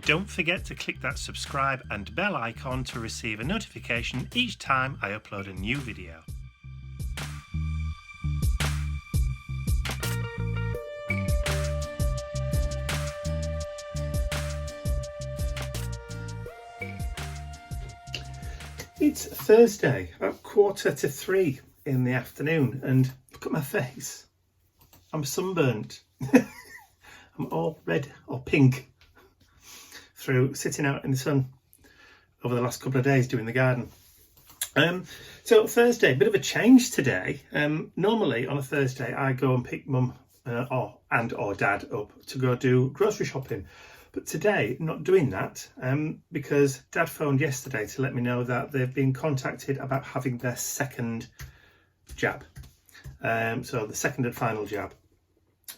Don't forget to click that subscribe and bell icon to receive a notification each time I upload a new video. It's Thursday, about 2:45 in the afternoon, and look at my face. I'm sunburnt. I'm all red or pink through sitting out in the sun over the last couple of days doing the garden. So Thursday, a bit of a change today. Normally on a Thursday I go and pick mum or dad up to go do grocery shopping. But today, not doing that because Dad phoned yesterday to let me know that they've been contacted about having their second jab. So the second and final jab.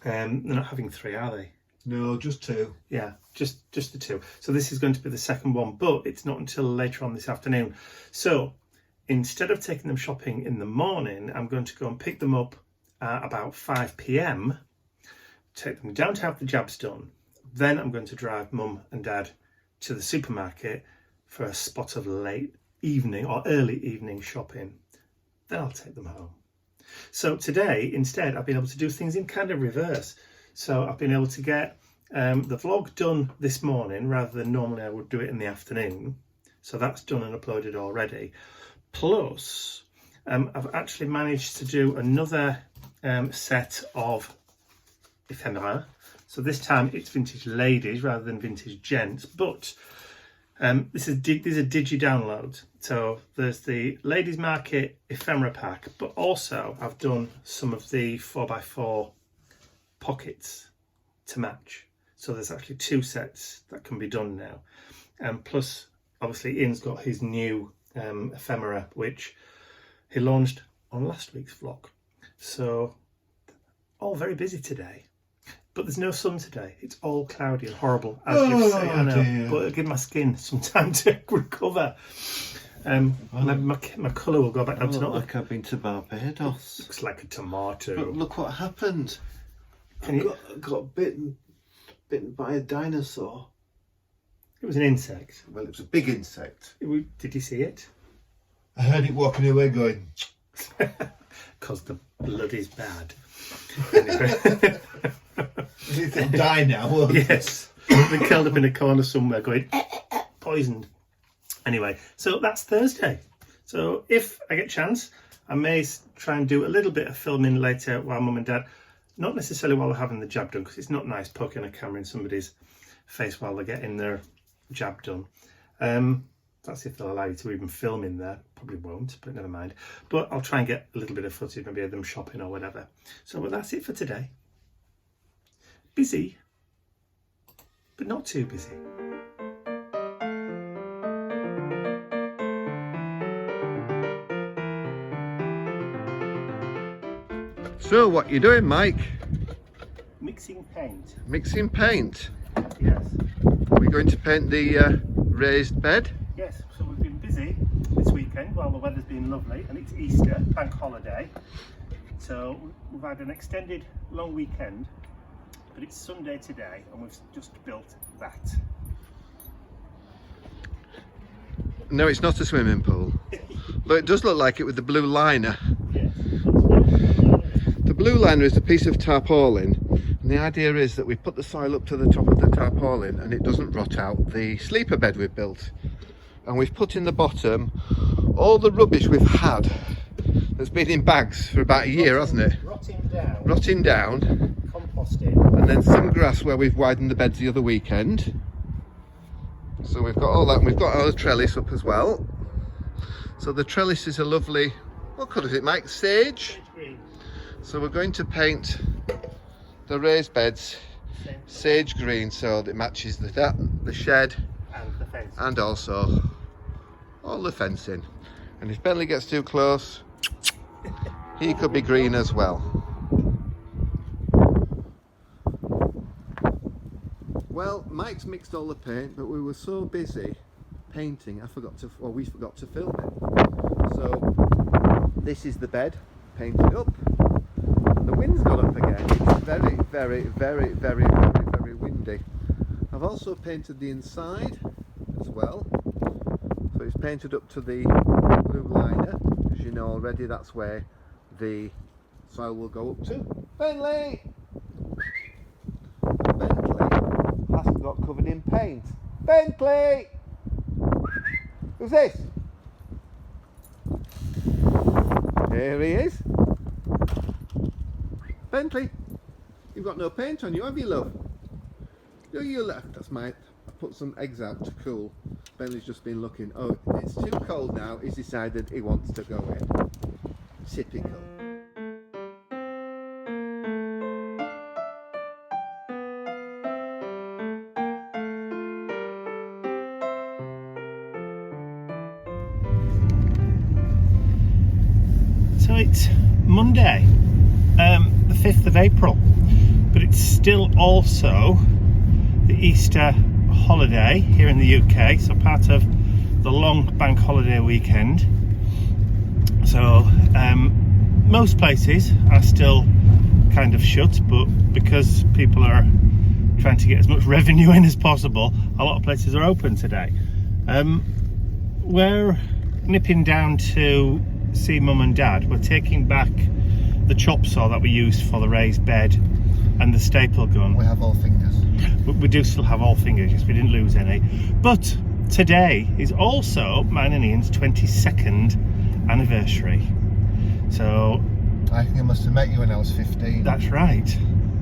They're not having 3, are they? No, just 2. Yeah, just the 2. So this is going to be the second one, but it's not until later on this afternoon. So instead of taking them shopping in the morning, I'm going to go and pick them up at about 5 p.m, take them down to have the jabs done. Then I'm going to drive mum and dad to the supermarket for a spot of late evening or early evening shopping. Then I'll take them home. So today, instead, I've been able to do things in kind of reverse. So I've been able to get the vlog done this morning rather than normally I would do it in the afternoon. So that's done and uploaded already. Plus, I've actually managed to do another set of ephemera. So this time it's vintage ladies rather than vintage gents, but these are digi downloads. So there's the ladies market ephemera pack, but also I've done some of the 4x4 pockets to match. So there's actually 2 sets that can be done now. And plus, obviously Ian's got his new ephemera, which he launched on last week's vlog. So all very busy today. But there's no sun today. It's all cloudy and horrible, as you've seen. I know, dear. But it'll give my skin some time to recover. My colour will go back down to normal. Like I've been to Barbados. Looks like a tomato. But look what happened. I got bitten by a dinosaur. It was an insect. Well, it was a big insect. Did you see it? I heard it walking away going. Because the blood is bad. It'll die now. Yes. Been curled up in a corner somewhere going poisoned. Anyway, so that's Thursday. So if I get a chance, I may try and do a little bit of filming later while mum and dad, not necessarily while they're having the jab done, because it's not nice poking a camera in somebody's face while they're getting their jab done. That's if they'll allow you to even film in there. Probably won't, but never mind. But I'll try and get a little bit of footage, maybe of them shopping or whatever. So well, that's it for today. Busy, but not too busy. So what you doing, Mike? Mixing paint. Mixing paint? Yes. Are we going to paint the raised bed? Yes, so we've been busy this weekend while the weather's been lovely, and it's Easter, bank holiday. So we've had an extended long weekend, but it's Sunday today and we've just built that. No, it's not a swimming pool. But it does look like it with the blue liner. Yes. The blue liner is a piece of tarpaulin, and the idea is that we put the soil up to the top of the tarpaulin and it doesn't rot out the sleeper bed we've built. And we've put in the bottom all the rubbish we've had that's been in bags for about a year, hasn't it? Rotting down. Composting. And then some grass where we've widened the beds the other weekend. So we've got all that, and we've got our trellis up as well. So the trellis is a lovely, what colour is it, Mike? Sage? Green. So we're going to paint the raised beds sage green so that it matches the shed And the fence. and also all the fencing. And if Bentley gets too close, he could be green as well. Well, Mike's mixed all the paint, but we were so busy painting, we forgot to film it. So this is the bed painted up. The wind's gone up again. It's very, very, very, very, very, very windy. I've also painted the inside as well. So it's painted up to the blue liner. As you know already, that's where the soil will go up to. Bentley! Bentley hasn't got covered in paint. Bentley! Who's this? Here he is. Bentley, you've got no paint on you, have you, love? No, you left. That's my. I put some eggs out to cool. Bentley's just been looking. Oh, it's too cold now. He's decided he wants to go in. Typical. So it's Monday, the 5th of April, but it's still also the Easter holiday here in the UK, so part of the long bank holiday weekend. So most places are still kind of shut, but because people are trying to get as much revenue in as possible, a lot of places are open today. We're nipping down to see mum and dad. We're taking back the chop saw that we used for the raised bed and the staple gun. We have all fingers. We do still have all fingers, yes, we didn't lose any. But today is also mine and Ian's 22nd anniversary. So I think I must have met you when I was 15. that's right.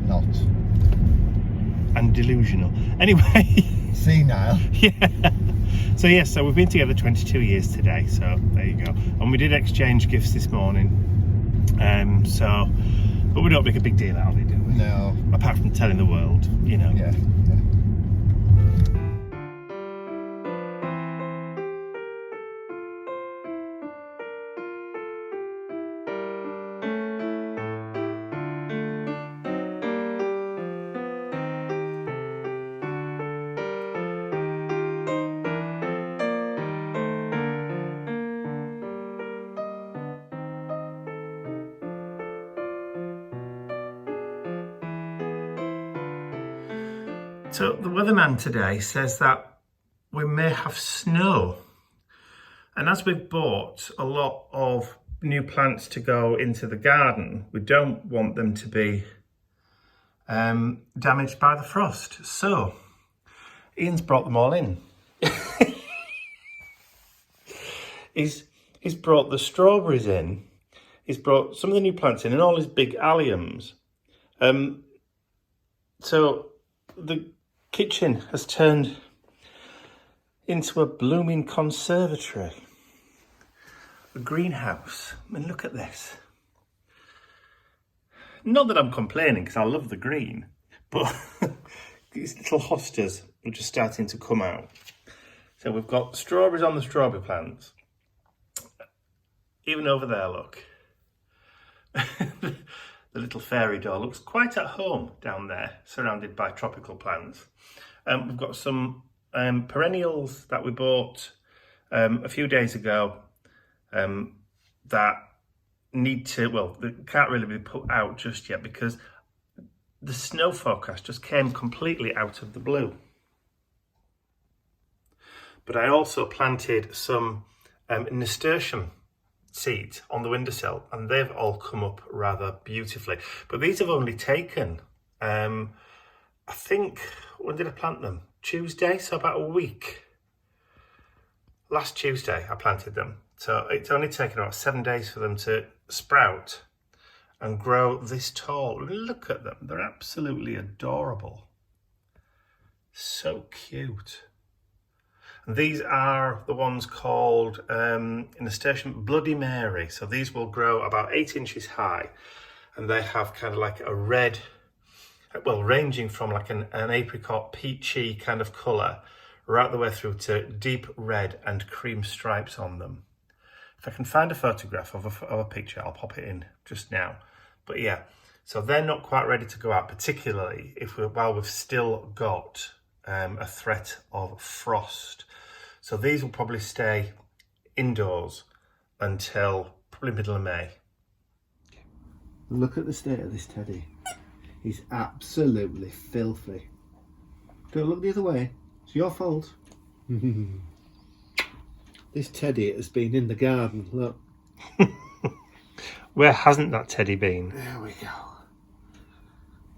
Not. And delusional. Anyway. Senile. Yeah. So yes, so we've been together 22 years today, so there you go. And we did exchange gifts this morning. But we don't make a big deal out of it, do we? No. Apart from telling the world, you know. Yeah. So the weatherman today says that we may have snow. And as we've bought a lot of new plants to go into the garden, we don't want them to be damaged by the frost. So Ian's brought them all in. He's brought the strawberries in. He's brought some of the new plants in and all his big alliums. So the kitchen has turned into a blooming conservatory, a greenhouse. I mean, look at this. Not that I'm complaining, because I love the green, but these little hostas are just starting to come out. So we've got strawberries on the strawberry plants. Even over there, look. The little fairy doll looks quite at home down there, surrounded by tropical plants. We've got some perennials that we bought a few days ago that need to, well, they can't really be put out just yet because the snow forecast just came completely out of the blue. But I also planted some nasturtium seeds on the windowsill, and they've all come up rather beautifully. But these have only taken, I think, when did I plant them? Tuesday, so about a week. Last Tuesday I planted them. So it's only taken about 7 days for them to sprout and grow this tall. Look at them, they're absolutely adorable. So cute. And these are the ones called nasturtium Bloody Mary. So these will grow about 8 inches high, and they have kind of like a red, well, ranging from like an apricot peachy kind of colour right the way through to deep red and cream stripes on them. If I can find a photograph of a picture, I'll pop it in just now. But yeah, so they're not quite ready to go out, particularly while we've still got a threat of frost. So these will probably stay indoors until probably middle of May. Look at the state of this teddy. He's absolutely filthy. Don't look the other way. It's your fault. This teddy has been in the garden. Look. Where hasn't that teddy been? There we go.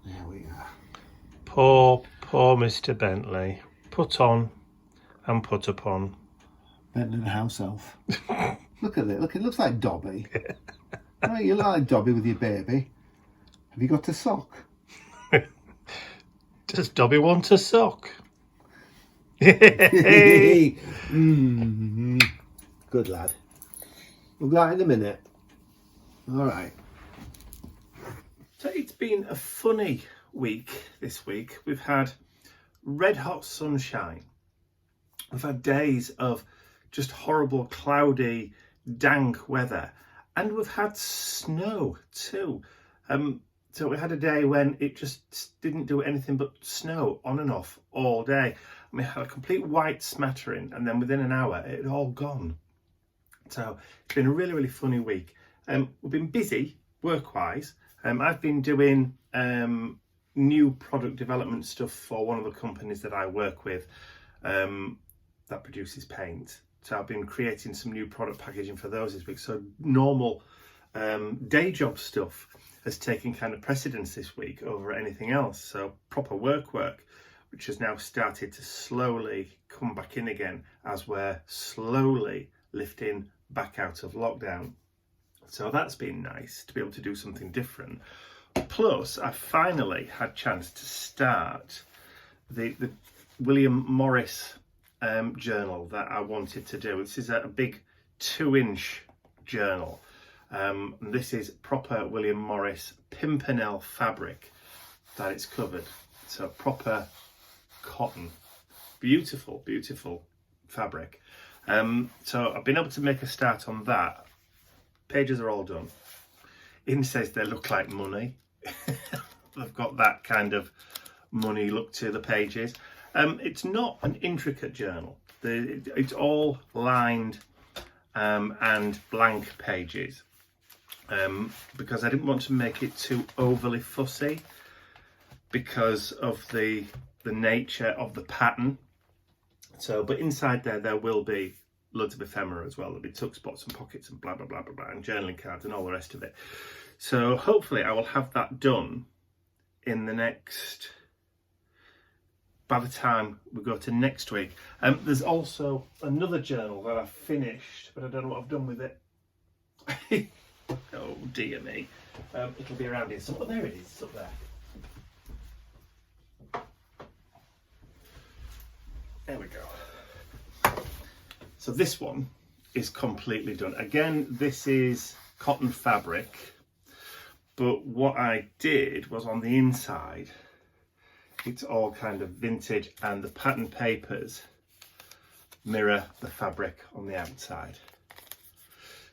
There we are. Poor Mr. Bentley. Put on and put upon. Bentley the house elf. Look at it. Look, it looks like Dobby. Right, you look like Dobby with your baby. Have you got a sock? Does Dobby want a sock? Good lad. We'll be out in a minute. All right. So it's been a funny week this week. We've had red hot sunshine. We've had days of just horrible, cloudy, dank weather. And we've had snow too. So we had a day when it just didn't do anything but snow on and off all day. And we had a complete white smattering, and then within an hour it had all gone. So it's been a really, really funny week. We've been busy work-wise. I've been doing new product development stuff for one of the companies that I work with that produces paint. So I've been creating some new product packaging for those this week. So normal day job stuff has taken kind of precedence this week over anything else. So proper work, which has now started to slowly come back in again as we're slowly lifting back out of lockdown. So that's been nice to be able to do something different. Plus, I finally had a chance to start the William Morris journal that I wanted to do. This is a big 2-inch journal. This is proper William Morris Pimpernel fabric that it's covered. So proper cotton. Beautiful, beautiful fabric. So I've been able to make a start on that. Pages are all done. In says they look like money. They've got that kind of money look to the pages. It's not an intricate journal. It's all lined and blank pages because I didn't want to make it too overly fussy because of the nature of the pattern. So, but inside there will be loads of ephemera as well. There'll be tuck spots and pockets and blah, blah, blah, blah, blah, and journaling cards and all the rest of it. So hopefully I will have that done in the next, by the time we go to next week. There's also another journal that I've finished, but I don't know what I've done with it. Oh dear me. It'll be around here. So, oh, there it is. It's up there. There we go. So this one is completely done. Again, this is cotton fabric, but what I did was on the inside, it's all kind of vintage, and the pattern papers mirror the fabric on the outside.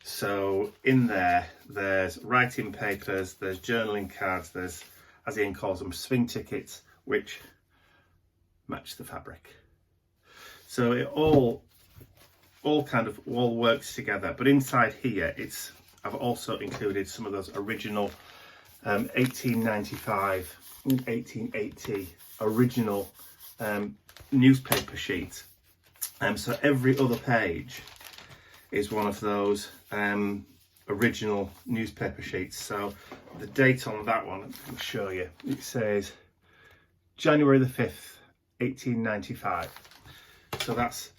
So in there's writing papers, there's journaling cards, there's, as Ian calls them, swing tickets, which match the fabric. So it all works together. But inside here, I've also included some of those original 1895 and 1880 original newspaper sheets. So every other page is one of those original newspaper sheets. So the date on that one, I can show you. It says January the 5th, 1895. So that's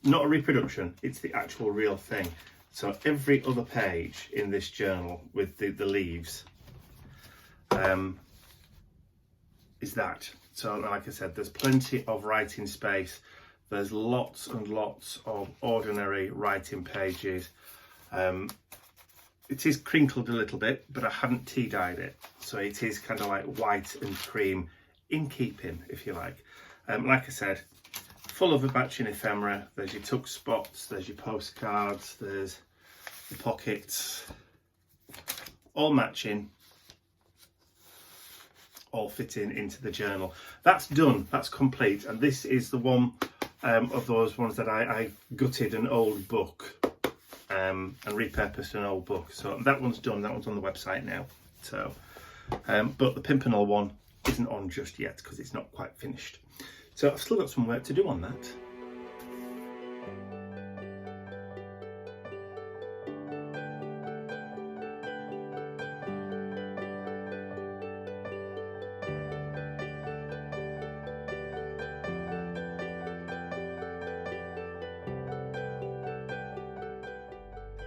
not a reproduction, it's the actual real thing. So every other page in this journal with the leaves is that. So like I said, there's plenty of writing space. There's lots and lots of ordinary writing pages. It is crinkled a little bit, but I haven't tea dyed it. So it is kind of like white and cream in keeping, if you like. Like I said, full of a matching ephemera. There's your tuck spots, there's your postcards, there's the pockets, all matching, all fitting into the journal. That's done, that's complete. And this is the one of those ones that I gutted an old book and repurposed an old book. So that one's done, that one's on the website now. So, but the Pimpernel one isn't on just yet because it's not quite finished. So I've still got some work to do on that.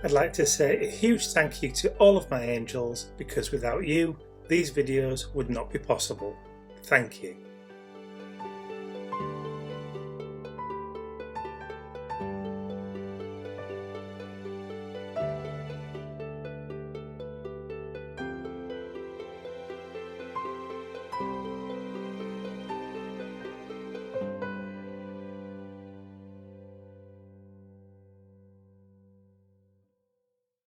I'd like to say a huge thank you to all of my angels, because without you, these videos would not be possible. Thank you.